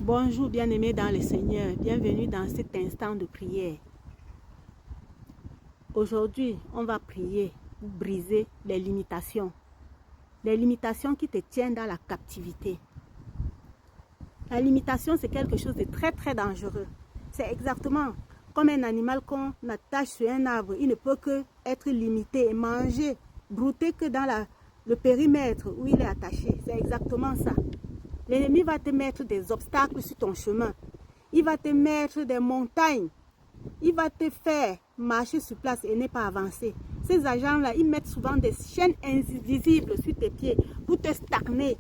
Bonjour bien-aimés dans le Seigneur, bienvenue dans cet instant de prière. Aujourd'hui, on va prier pour briser les limitations qui te tiennent dans la captivité. La limitation, c'est quelque chose de très très dangereux. C'est exactement comme un animal qu'on attache sur un arbre. Il ne peut que être limité et manger, brouter que dans le périmètre où il est attaché. C'est exactement ça. L'ennemi va te mettre des obstacles sur ton chemin. Il va te mettre des montagnes. Il va te faire marcher sur place et ne pas avancer. Ces agents-là, ils mettent souvent des chaînes invisibles sur tes pieds pour te stagner.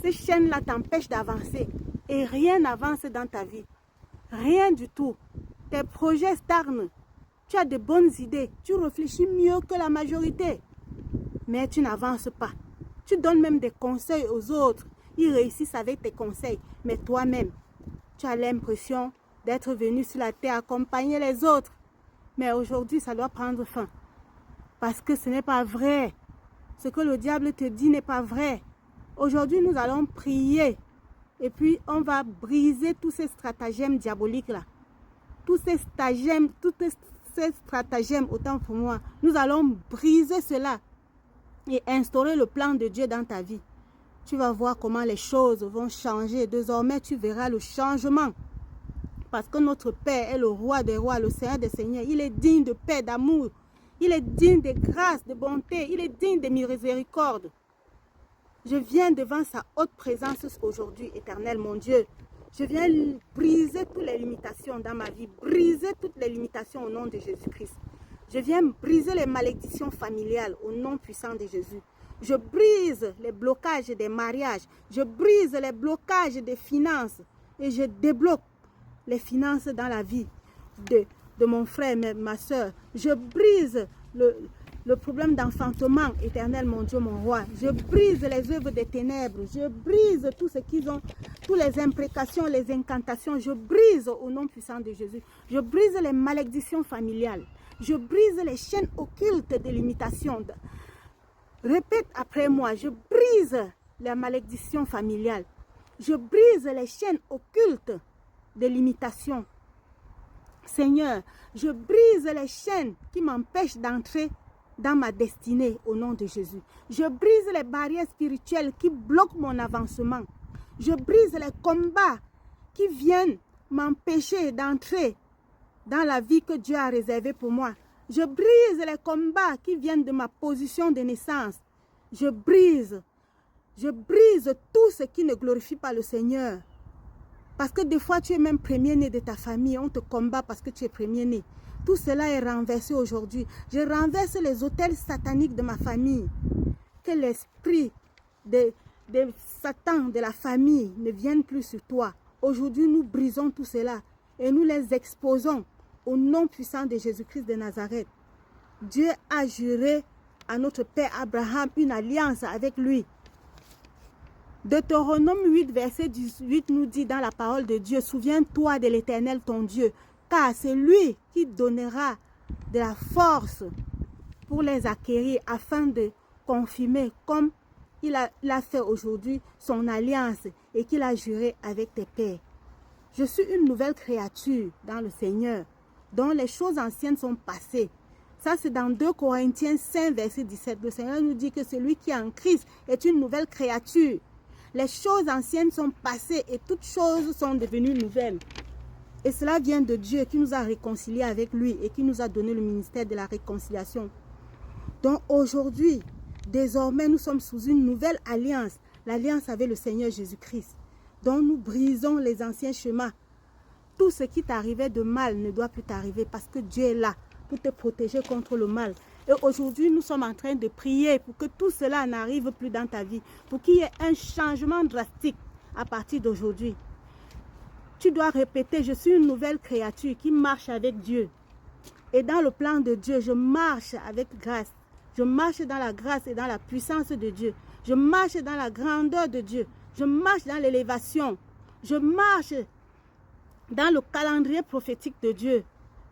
Ces chaînes-là t'empêchent d'avancer et rien n'avance dans ta vie. Rien du tout. Tes projets stagnent. Tu as de bonnes idées. Tu réfléchis mieux que la majorité. Mais tu n'avances pas. Tu donnes même des conseils aux autres. Ils réussissent avec tes conseils. Mais toi-même, tu as l'impression d'être venu sur la terre accompagner les autres. Mais aujourd'hui, ça doit prendre fin. Parce que ce n'est pas vrai. Ce que le diable te dit n'est pas vrai. Aujourd'hui, nous allons prier. Et puis, on va briser tous ces stratagèmes diaboliques-là. Tous ces stratagèmes, autant pour moi. Nous allons briser cela et instaurer le plan de Dieu dans ta vie. Tu vas voir comment les choses vont changer. Désormais, tu verras le changement. Parce que notre Père est le roi des rois, le Seigneur des seigneurs. Il est digne de paix, d'amour. Il est digne de grâce, de bonté. Il est digne de miséricorde. Je viens devant sa haute présence aujourd'hui, Éternel, mon Dieu. Je viens briser toutes les limitations dans ma vie. Briser toutes les limitations au nom de Jésus-Christ. Je viens briser les malédictions familiales au nom puissant de Jésus. Je brise les blocages des mariages. Je brise les blocages des finances. Et je débloque les finances dans la vie de mon frère, ma soeur. Je brise le problème d'enfantement, Éternel, mon Dieu, mon roi. Je brise les œuvres des ténèbres. Je brise tout ce qu'ils ont, toutes les imprécations, les incantations. Je brise au nom puissant de Jésus. Je brise les malédictions familiales. Je brise les chaînes occultes de limitation. Répète après moi, je brise la malédiction familiale. Je brise les chaînes occultes de limitation. Seigneur, je brise les chaînes qui m'empêchent d'entrer dans ma destinée au nom de Jésus. Je brise les barrières spirituelles qui bloquent mon avancement. Je brise les combats qui viennent m'empêcher d'entrer dans la vie que Dieu a réservée pour moi. Je brise les combats qui viennent de ma position de naissance. Je brise tout ce qui ne glorifie pas le Seigneur. Parce que des fois, tu es même premier-né de ta famille. On te combat parce que tu es premier-né. Tout cela est renversé aujourd'hui. Je renverse les autels sataniques de ma famille. Que l'esprit de Satan, de la famille, ne vienne plus sur toi. Aujourd'hui, nous brisons tout cela et nous les exposons au nom puissant de Jésus-Christ de Nazareth. Dieu a juré à notre père Abraham une alliance avec lui. Deutéronome 8, verset 18 nous dit dans la parole de Dieu, « Souviens-toi de l'Éternel ton Dieu, car c'est lui qui donnera de la force pour les acquérir afin de confirmer comme il a fait aujourd'hui son alliance et qu'il a juré avec tes pères. Je suis une nouvelle créature dans le Seigneur, dont les choses anciennes sont passées. » Ça, c'est dans 2 Corinthiens 5, verset 17. Le Seigneur nous dit que celui qui est en Christ est une nouvelle créature. Les choses anciennes sont passées et toutes choses sont devenues nouvelles. Et cela vient de Dieu qui nous a réconciliés avec lui et qui nous a donné le ministère de la réconciliation. Donc aujourd'hui, désormais, nous sommes sous une nouvelle alliance, l'alliance avec le Seigneur Jésus-Christ. Donc nous brisons les anciens chemins. Tout ce qui t'arrivait de mal ne doit plus t'arriver parce que Dieu est là pour te protéger contre le mal. Et aujourd'hui, nous sommes en train de prier pour que tout cela n'arrive plus dans ta vie, pour qu'il y ait un changement drastique à partir d'aujourd'hui. Tu dois répéter, je suis une nouvelle créature qui marche avec Dieu. Et dans le plan de Dieu, je marche avec grâce. Je marche dans la grâce et dans la puissance de Dieu. Je marche dans la grandeur de Dieu. Je marche dans l'élévation. Je marche dans le calendrier prophétique de Dieu.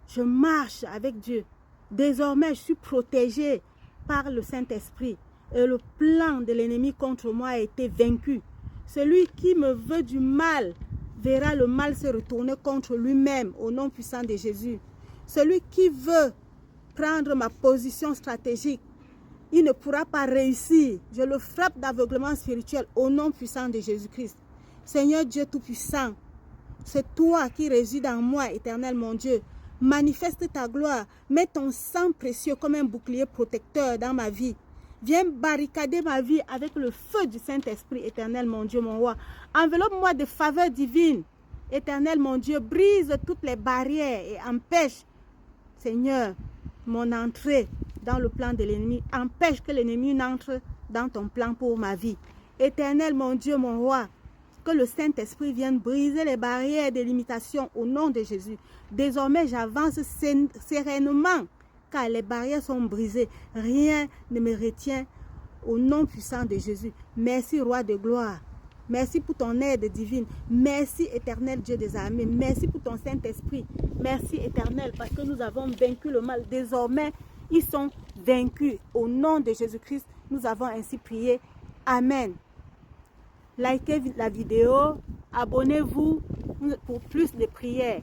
Je marche avec Dieu. Désormais, je suis protégée par le Saint-Esprit. Et le plan de l'ennemi contre moi a été vaincu. Celui qui me veut du mal verra le mal se retourner contre lui-même au nom puissant de Jésus. Celui qui veut prendre ma position stratégique, il ne pourra pas réussir. Je le frappe d'aveuglement spirituel au nom puissant de Jésus-Christ. Seigneur Dieu Tout-Puissant, c'est toi qui résides en moi, éternel mon Dieu. Manifeste ta gloire. Mets ton sang précieux comme un bouclier protecteur dans ma vie. Viens barricader ma vie avec le feu du Saint-Esprit, éternel mon Dieu, mon roi. Enveloppe-moi de faveurs divines. Éternel mon Dieu, brise toutes les barrières et empêche, Seigneur, mon entrée dans le plan de l'ennemi. Empêche que l'ennemi n'entre dans ton plan pour ma vie. Éternel mon Dieu, mon roi, que le Saint-Esprit vienne briser les barrières des limitations au nom de Jésus. Désormais, j'avance sereinement car les barrières sont brisées. Rien ne me retient au nom puissant de Jésus. Merci, Roi de gloire. Merci pour ton aide divine. Merci, éternel Dieu des armées. Merci pour ton Saint-Esprit. Merci, éternel, parce que nous avons vaincu le mal. Désormais, ils sont vaincus. Au nom de Jésus-Christ, nous avons ainsi prié. Amen. Likez la vidéo. Abonnez-vous pour plus de prières.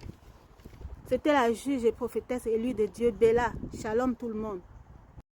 C'était la juge et prophétesse élue de Dieu, Bella. Shalom tout le monde.